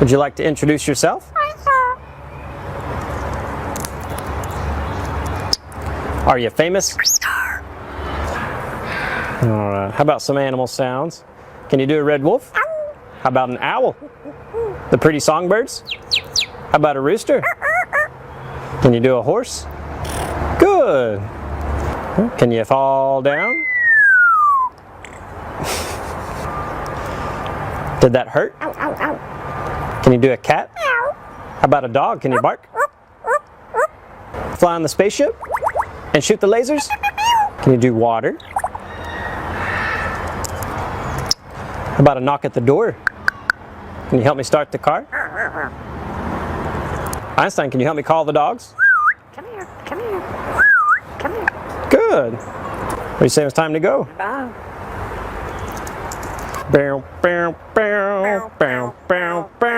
Would you like to introduce yourself? Are you famous? All right. How about some animal sounds? Can you do a red wolf? How about an owl? The pretty songbirds? How about a rooster? Can you do a horse? Good. Can you fall down? Did that hurt? Can you do a cat? How about a dog? Can you bark? Fly on the spaceship? And shoot the lasers? Can you do water? How about a knock at the door? Can you help me start the car? Einstein, can you help me call the dogs? Come here, come here, come here. Good. What do you say it's time to go? Bye. Bow, bow, bow, bow, bow, bow.